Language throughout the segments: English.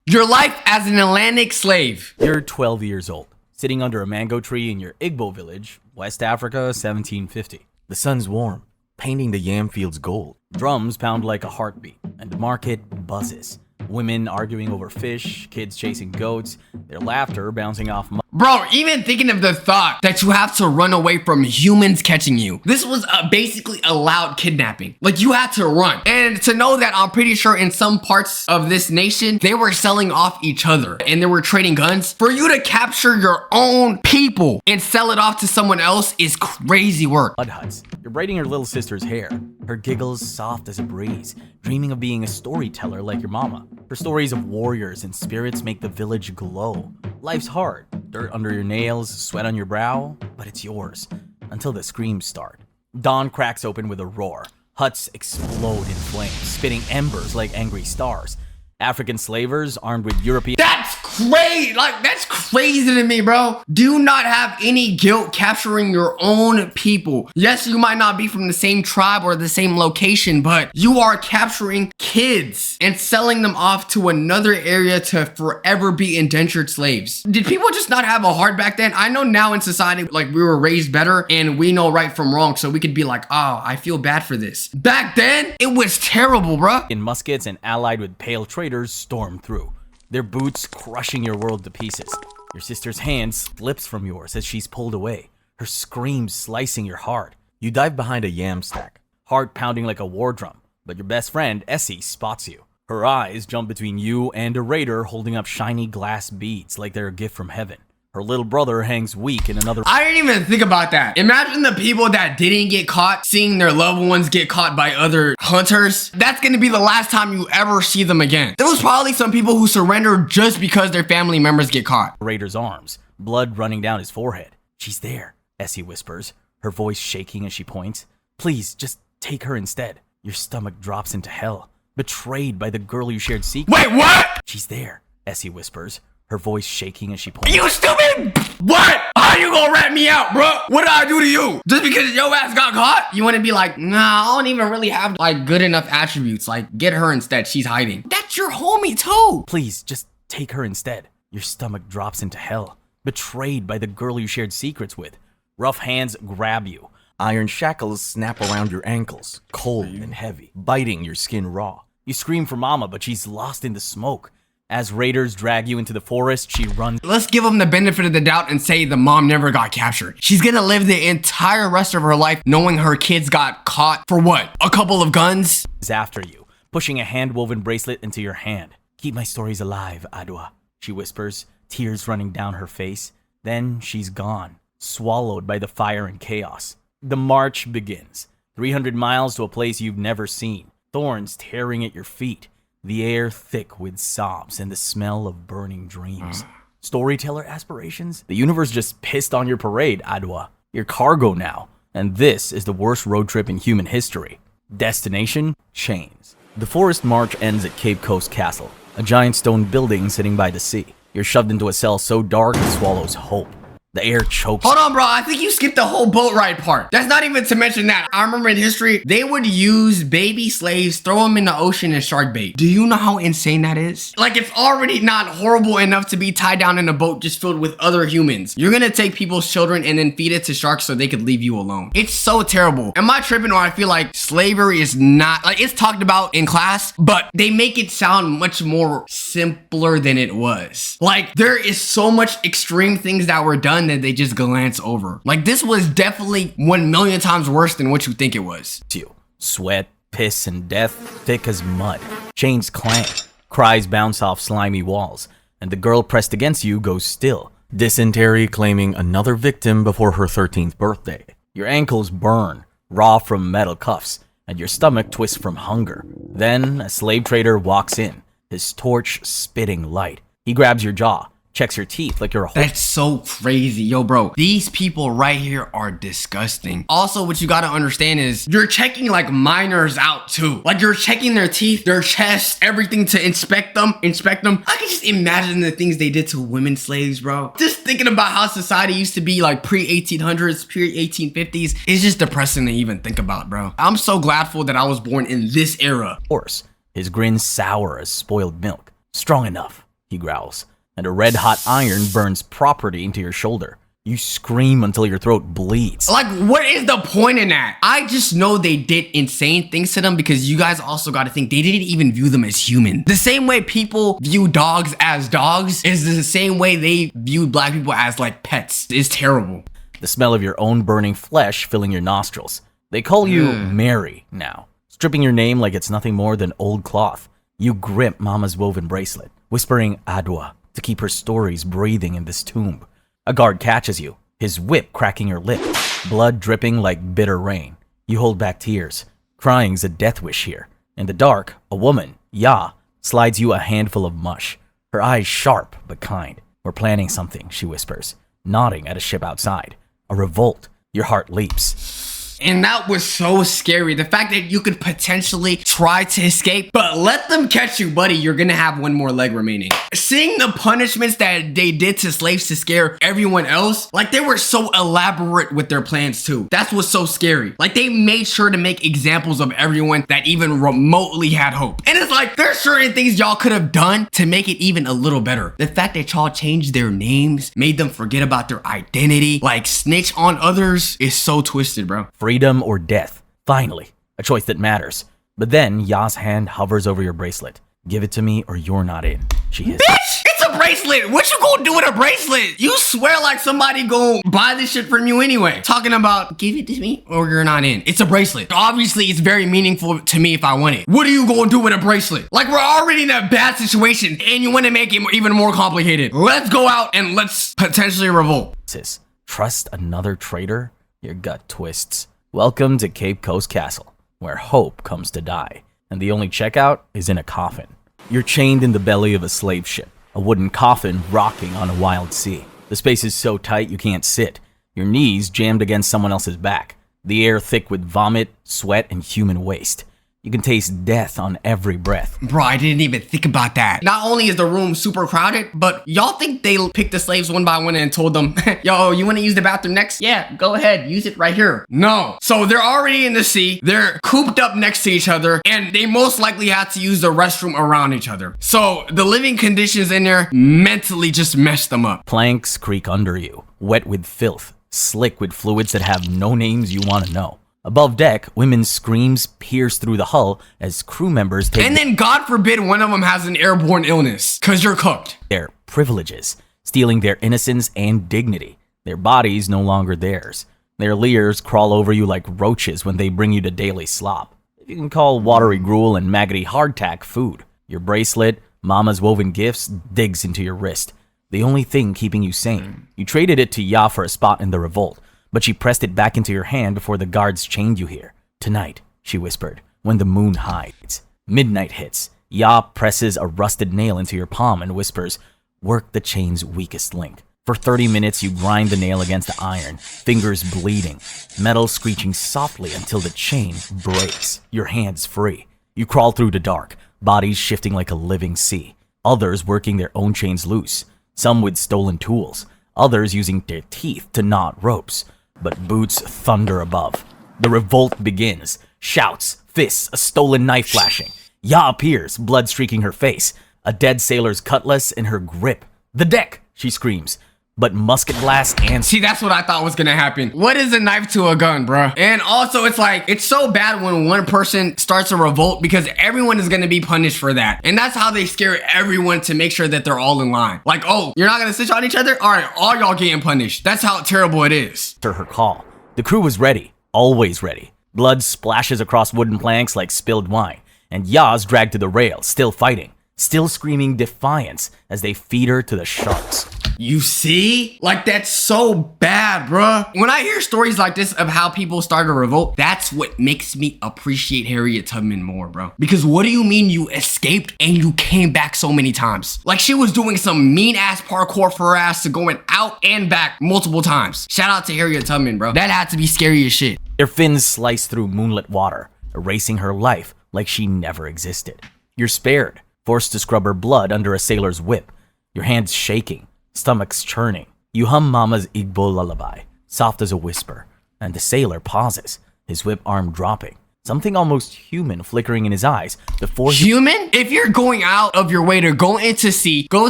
Your life as an Atlantic slave. You're 12 years old, sitting under a mango tree in your Igbo village, West Africa, 1750. The sun's warm, painting the yam fields gold. Drums pound like a heartbeat, and the market buzzes. Women arguing over fish, kids chasing goats, their laughter bouncing off Bro, even thinking of the thought that you have to run away from humans catching you. This was basically a loud kidnapping. Like, you had to run. And to know that I'm pretty sure in some parts of this nation, they were selling off each other and they were trading guns. For you to capture your own people and sell it off to someone else is crazy work. mud huts. You're braiding your little sister's hair, her giggles soft as a breeze, dreaming of being a storyteller like your mama. Her stories of warriors and spirits make the village glow. Life's hard, dirt under your nails, sweat on your brow, but it's yours, until the screams start. Dawn cracks open with a roar. Huts explode in flames, spitting embers like angry stars. African slavers armed with European— That's crazy. Like, that's crazy to me, bro. Do not have any guilt capturing your own people. Yes, you might not be from the same tribe or the same location, but you are capturing kids and selling them off to another area to forever be indentured slaves. Did people just not have a heart back then? I know now in society, like, we were raised better and we know right from wrong, so we could be like, oh, I feel bad for this. Back then, it was terrible, bro. in muskets and allied with pale traders storm through, their boots crushing your world to pieces. Your sister's hand slips from yours as she's pulled away, her screams slicing your heart. You dive behind a yam stack, heart pounding like a war drum, but your best friend, Essie, spots you. Her eyes jump between you and a raider holding up shiny glass beads like they're a gift from heaven. Her little brother hangs weak in another— I didn't even think about that. Imagine the people that didn't get caught seeing their loved ones get caught by other hunters. That's gonna be the last time you ever see them again. There was probably some people who surrendered just because their family members get caught. raider's arms, blood running down his forehead. She's there, Essie whispers, her voice shaking as she points. Please, just take her instead. Your stomach drops into hell, betrayed by the girl you shared secrets. Wait, what? She's there, Essie whispers, her voice shaking as she points. You stupid! What? How you gonna rat me out, bro? What did I do to you? Just because your ass got caught? You wanna be like, nah, I don't even really have like good enough attributes. Like, get her instead, she's hiding. That's your homie too. Please, just take her instead. Your stomach drops into hell, betrayed by the girl you shared secrets with. Rough hands grab you. Iron shackles snap around your ankles, cold and heavy, biting your skin raw. You scream for mama, but she's lost in the smoke. As raiders drag you into the forest, she runs— Let's give them the benefit of the doubt and say the mom never got captured. She's gonna live the entire rest of her life knowing her kids got caught for what? A couple of guns? after you, pushing a hand-woven bracelet into your hand. Keep my stories alive, Adwa, she whispers, tears running down her face. Then she's gone, swallowed by the fire and chaos. The march begins. 300 miles to a place you've never seen. Thorns tearing at your feet. The air thick with sobs and the smell of burning dreams. Storyteller aspirations? The universe just pissed on your parade, Adwa. You're cargo now. And this is the worst road trip in human history. Destination? Chains. The forest march ends at Cape Coast Castle, a giant stone building sitting by the sea. You're shoved into a cell so dark it swallows hope. The air chokes— Hold on, bro. I think you skipped the whole boat ride part. That's not even to mention that. I remember in history, they would use baby slaves, throw them in the ocean as shark bait. Do you know how insane that is? Like, it's already not horrible enough to be tied down in a boat just filled with other humans. You're gonna take people's children and then feed it to sharks so they could leave you alone. It's so terrible. Am I tripping, or I feel like slavery is not, like, it's talked about in class, but they make it sound much more simpler than it was. Like, there is so much extreme things that were done that they just glance over. Like, this was definitely 1,000,000 times worse than what you think it was. you. Sweat, piss, and death thick as mud. Chains clank, cries bounce off slimy walls, and the girl pressed against you goes still. Dysentery claiming another victim before her 13th birthday. Your ankles burn, raw from metal cuffs, and your stomach twists from hunger. Then a slave trader walks in, his torch spitting light. He grabs your jaw, checks your teeth like you're a whole— That's so crazy. Yo, bro, these people right here are disgusting. Also, what you gotta understand is you're checking like minors out too. Like, you're checking their teeth, their chest, everything to inspect them. I can just imagine the things they did to women slaves, bro. Just thinking about how society used to be like pre-1800s, pre-1850s is just depressing to even think about, bro. I'm so gladful that I was born in this era. horse, his grin sour as spoiled milk. Strong enough, he growls, and a red-hot iron burns property into your shoulder. You scream until your throat bleeds. Like, what is the point in that? I just know they did insane things to them because you guys also got to think they didn't even view them as human. The same way people view dogs as dogs is the same way they viewed black people as like pets. It's terrible. The smell of your own burning flesh filling your nostrils. They call you Mary now, stripping your name like it's nothing more than old cloth. You grip Mama's woven bracelet, whispering Adwa to keep her stories breathing in this tomb. A guard catches you, his whip cracking your lip, blood dripping like bitter rain. You hold back tears. Crying's a death wish here. In the dark, a woman, Ya, slides you a handful of mush, her eyes sharp but kind. We're planning something, she whispers, nodding at a ship outside. A revolt. Your heart leaps. And that was so scary. The fact that you could potentially try to escape, but let them catch you, buddy. You're gonna have one more leg remaining. Seeing the punishments that they did to slaves to scare everyone else, like they were so elaborate with their plans too. That's what's so scary. Like they made sure to make examples of everyone that even remotely had hope. And it's like, there's certain things y'all could have done to make it even a little better. The fact that y'all changed their names, made them forget about their identity, like snitch on others is so twisted, bro. Freedom or death. Finally, a choice that matters. But then Ya's hand hovers over your bracelet. Give it to me or you're not in, she hisses. Bitch, it's a bracelet. What you gonna do with a bracelet? You swear like somebody gonna buy this shit from you anyway. Talking about give it to me or you're not in. It's a bracelet. Obviously, it's very meaningful to me if I want it. What are you gonna do with a bracelet? Like we're already in a bad situation and you want to make it even more complicated. Let's go out and let's potentially revolt. Sis, trust another traitor? Your gut twists. Welcome to Cape Coast Castle, where hope comes to die, and the only checkout is in a coffin. You're chained in the belly of a slave ship, a wooden coffin rocking on a wild sea. The space is so tight you can't sit, your knees jammed against someone else's back, the air thick with vomit, sweat, and human waste. You can taste death on every breath. Bro, I didn't even think about that. Not only is the room super crowded, but y'all think they picked the slaves one by one and told them, yo, you want to use the bathroom next? Yeah, go ahead, use it right here. No. So they're already in the sea, they're cooped up next to each other, and they most likely had to use the restroom around each other. So the living conditions in there mentally just messed them up. Planks creak under you, wet with filth, slick with fluids that have no names you want to know. Above deck, women's screams pierce through the hull as crew members take and then God forbid one of them has an airborne illness, cause you're cooked. Their privileges, stealing their innocence and dignity. Their bodies no longer theirs. Their leers crawl over you like roaches when they bring you to daily slop. You can call watery gruel and maggoty hardtack food. Your bracelet, Mama's woven gifts, digs into your wrist. The only thing keeping you sane. You traded it to Ya for a spot in the revolt, but she pressed it back into your hand before the guards chained you here. Tonight, she whispered, when the moon hides. Midnight hits. Ya presses a rusted nail into your palm and whispers, work the chain's weakest link. For 30 minutes, you grind the nail against the iron, fingers bleeding, metal screeching softly until the chain breaks. Your hands free. You crawl through the dark, bodies shifting like a living sea. Others working their own chains loose, some with stolen tools, others using their teeth to knot ropes. But boots thunder above. The revolt begins. Shouts, fists, a stolen knife flashing. Ya appears, blood streaking her face, a dead sailor's cutlass in her grip. The deck, she screams. But musket blast and... See, that's what I thought was gonna happen. What is a knife to a gun, bruh? And also, it's like, it's so bad when one person starts a revolt because everyone is gonna be punished for that. And that's how they scare everyone to make sure that they're all in line. Like, oh, you're not gonna snitch on each other? All right, all y'all getting punished. That's how terrible it is. After her call, the crew was ready, always ready. Blood splashes across wooden planks like spilled wine, and Ya's dragged to the rail, still fighting, still screaming defiance as they feed her to the sharks. You see? Like, that's so bad, bruh. When I hear stories like this of how people started a revolt, that's what makes me appreciate Harriet Tubman more, bro. Because what do you mean you escaped and you came back so many times? Like, she was doing some mean-ass parkour for her ass to going out and back multiple times. Shout out to Harriet Tubman, bro. That had to be scary as shit. Their fins slice through moonlit water, erasing her life like she never existed. You're spared, forced to scrub her blood under a sailor's whip, your hands shaking, stomachs churning. You hum Mama's Igbo lullaby, soft as a whisper, and the sailor pauses, his whip arm dropping. something almost human flickering in his eyes before he... Human? If you're going out of your way to go into sea, go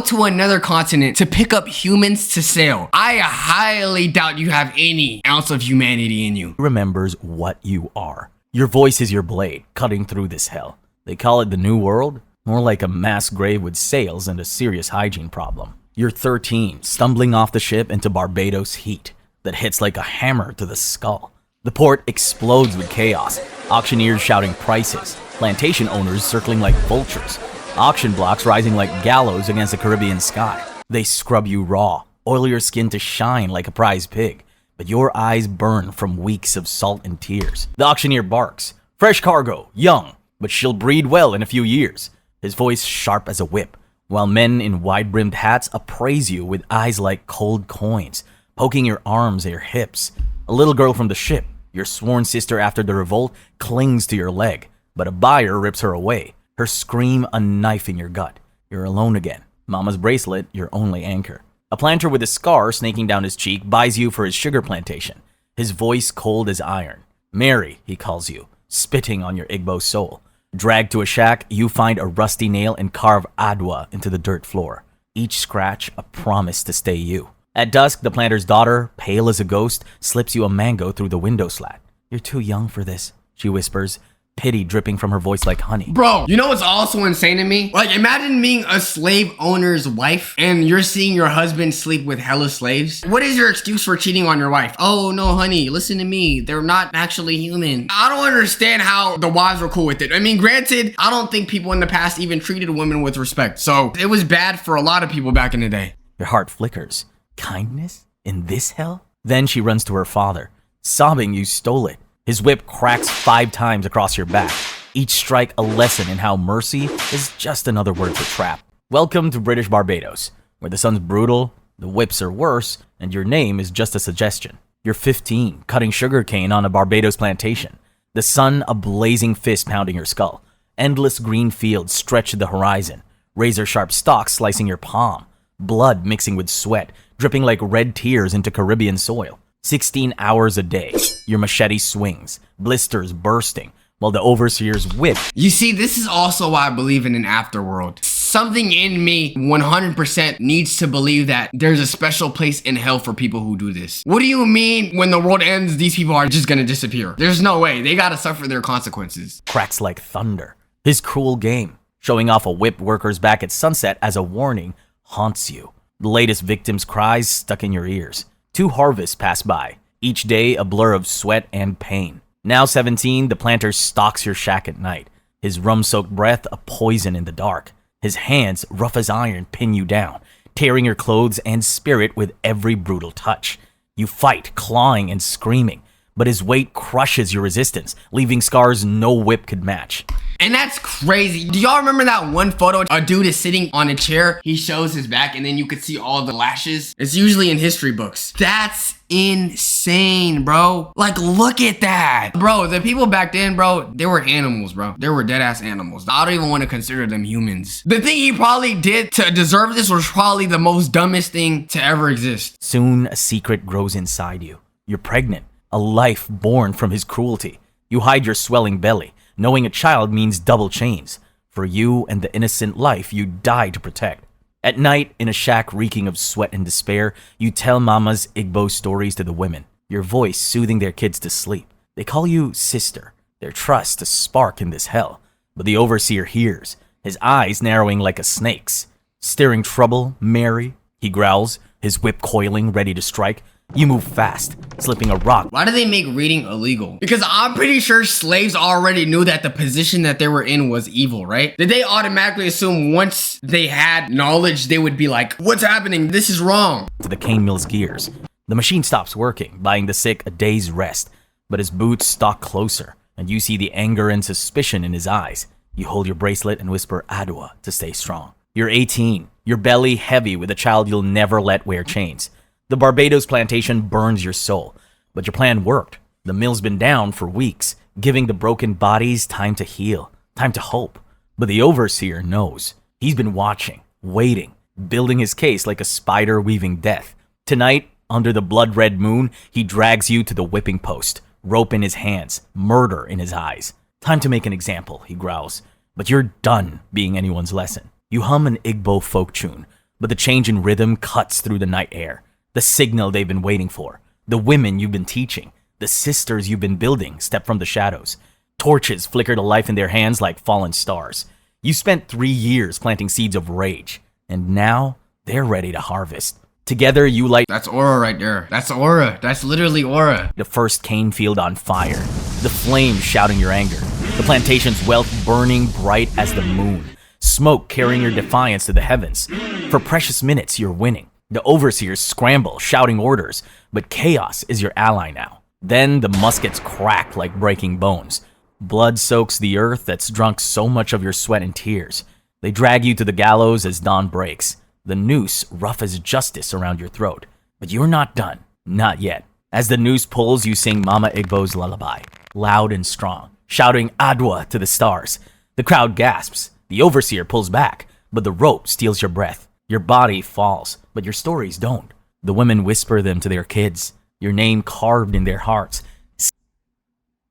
to another continent to pick up humans to sail, I highly doubt you have any ounce of humanity in you. remembers what you are. Your voice is your blade, cutting through this hell. They call it the New World? More like a mass grave with sails and a serious hygiene problem. You're 13, stumbling off the ship into Barbados heat that hits like a hammer to the skull. The port explodes with chaos, auctioneers shouting prices, plantation owners circling like vultures, auction blocks rising like gallows against the Caribbean sky. They scrub you raw, oil your skin to shine like a prize pig, but your eyes burn from weeks of salt and tears. The auctioneer barks, fresh cargo, young, but she'll breed well in a few years. His voice sharp as a whip, while men in wide-brimmed hats appraise you with eyes like cold coins, poking your arms at your hips. A little girl from the ship, your sworn sister after the revolt, clings to your leg, but a buyer rips her away, her scream a knife in your gut. You're alone again. Mama's bracelet, your only anchor. A planter with a scar snaking down his cheek buys you for his sugar plantation, his voice cold as iron. Mary, he calls you, spitting on your Igbo soul. Dragged to a shack, you find a rusty nail and carve Adwa into the dirt floor. Each scratch a promise to stay you. At dusk, the planter's daughter, pale as a ghost, slips you a mango through the window slat. You're too young for this, she whispers, pity dripping from her voice like honey. Bro, you know what's also insane to me? Like, imagine being a slave owner's wife and you're seeing your husband sleep with hella slaves. What is your excuse for cheating on your wife? Oh, no, honey, listen to me. They're not actually human. I don't understand how the wives were cool with it. I mean, granted, I don't think people in the past even treated women with respect. So it was bad for a lot of people back in the day. Your heart flickers. Kindness? In this hell? Then she runs to her father, sobbing you stole it. His whip cracks 5 times across your back, each strike a lesson in how mercy is just another word for trap. Welcome to British Barbados, where the sun's brutal, the whips are worse, and your name is just a suggestion. You're 15, cutting sugarcane on a Barbados plantation, the sun a blazing fist pounding your skull. Endless green fields stretch to the horizon, razor-sharp stalks slicing your palm, blood mixing with sweat, dripping like red tears into Caribbean soil. 16 hours a day, your machete swings, blisters bursting, while the overseer's whip. You see, this is also why I believe in an afterworld. Something in me 100% needs to believe that there's a special place in hell for people who do this. What do you mean when the world ends, these people are just gonna disappear? There's no way. They gotta suffer their consequences. Cracks like thunder. His cruel game, showing off a whip worker's back at sunset as a warning, haunts you. The latest victim's cries stuck in your ears. 2 harvests pass by, each day a blur of sweat and pain. Now 17, the planter stalks your shack at night, his rum-soaked breath a poison in the dark. His hands, rough as iron, pin you down, tearing your clothes and spirit with every brutal touch. You fight, clawing and screaming, but his weight crushes your resistance, leaving scars no whip could match. And that's crazy. Do y'all remember that one photo? A dude is sitting on a chair, he shows his back, and then you could see all the lashes. It's usually in history books. That's insane, bro. Like, look at that. Bro, the people back then, bro, they were animals, bro. They were dead-ass animals. I don't even want to consider them humans. The thing he probably did to deserve this was probably the most dumbest thing to ever exist. Soon, a secret grows inside you. You're pregnant, a life born from his cruelty. You hide your swelling belly, knowing a child means double chains for you and the innocent life you die to protect. At night, in a shack reeking of sweat and despair, you tell mama's Igbo stories to the women, your voice soothing their kids to sleep. They call you sister, their trust a spark in this hell. But the overseer hears, his eyes narrowing like a snake's. Stirring trouble, Mary, he growls, his whip coiling, ready to strike. You move fast, slipping a rock. Why do they make reading illegal? Because I'm pretty sure slaves already knew that the position that they were in was evil, right? Did they automatically assume once they had knowledge, they would be like, what's happening? This is wrong. To the cane mill's gears. The machine stops working, buying the sick a day's rest. But his boots stalk closer, and you see the anger and suspicion in his eyes. You hold your bracelet and whisper Adwa to stay strong. You're 18, your belly heavy with a child you'll never let wear chains. The Barbados plantation burns your soul, but your plan worked. The mill's been down for weeks, giving the broken bodies time to heal, time to hope. But the overseer knows. He's been watching, waiting, building his case like a spider weaving death. Tonight, under the blood-red moon, he drags you to the whipping post, rope in his hands, murder in his eyes. Time to make an example, he growls. But you're done being anyone's lesson. You hum an Igbo folk tune, but the change in rhythm cuts through the night air. The signal they've been waiting for. The women you've been teaching. The sisters you've been building step from the shadows. Torches flicker to life in their hands like fallen stars. You spent 3 years planting seeds of rage, and now they're ready to harvest. Together, you light That's aura right there. That's aura. That's literally aura. the first cane field on fire. The flames shouting your anger. The plantation's wealth burning bright as the moon. Smoke carrying your defiance to the heavens. For precious minutes, you're winning. The overseers scramble, shouting orders, but chaos is your ally now. Then the muskets crack like breaking bones. Blood soaks the earth that's drunk so much of your sweat and tears. They drag you to the gallows as dawn breaks. The noose rough as justice around your throat. But you're not done. Not yet. As the noose pulls, you sing Mama Igbo's lullaby, loud and strong, shouting Adwa to the stars. The crowd gasps. The overseer pulls back, but the rope steals your breath. Your body falls, but your stories don't. The women whisper them to their kids, your name carved in their hearts.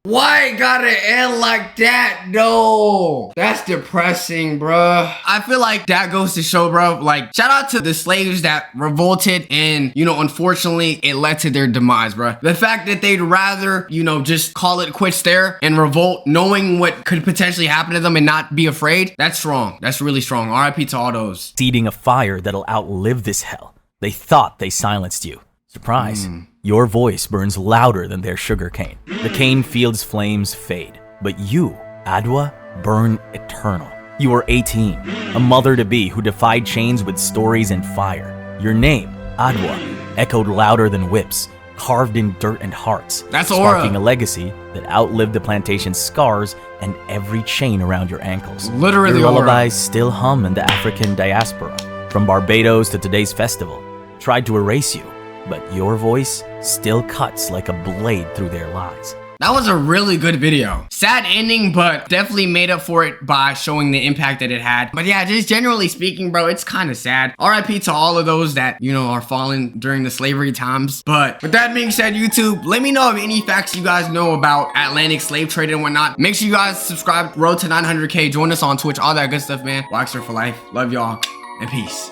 Why it gotta end like that, though? That's depressing, bruh. I feel like that goes to show, bro. Like, shout out to the slaves that revolted and, unfortunately, it led to their demise, bruh. The fact that they'd rather, just call it quits there and revolt, knowing what could potentially happen to them and not be afraid, that's strong. That's really strong. RIP to all those. Seeding a fire that'll outlive this hell. They thought they silenced you. Surprise. Your voice burns louder than their sugarcane. The cane field's flames fade, but you, Adwa, burn eternal. You are 18, a mother-to-be who defied chains with stories and fire. Your name, Adwa, echoed louder than whips, carved in dirt and hearts, That's aura. sparking a legacy that outlived the plantation's scars and every chain around your ankles. Literally Your aura. lullabies still hum in the African diaspora, from Barbados to today's festival. Tried to erase you, but your voice still cuts like a blade through their lies. That was a really good video. Sad ending, but definitely made up for it by showing the impact that it had. But yeah, just generally speaking, bro, it's kind of sad. RIP to all of those that, are fallen during the slavery times. But with that being said, YouTube, let me know of any facts you guys know about Atlantic slave trade and whatnot. Make sure you guys subscribe, road to 900K, join us on Twitch, all that good stuff, man. Waxer for life. Love y'all, and peace.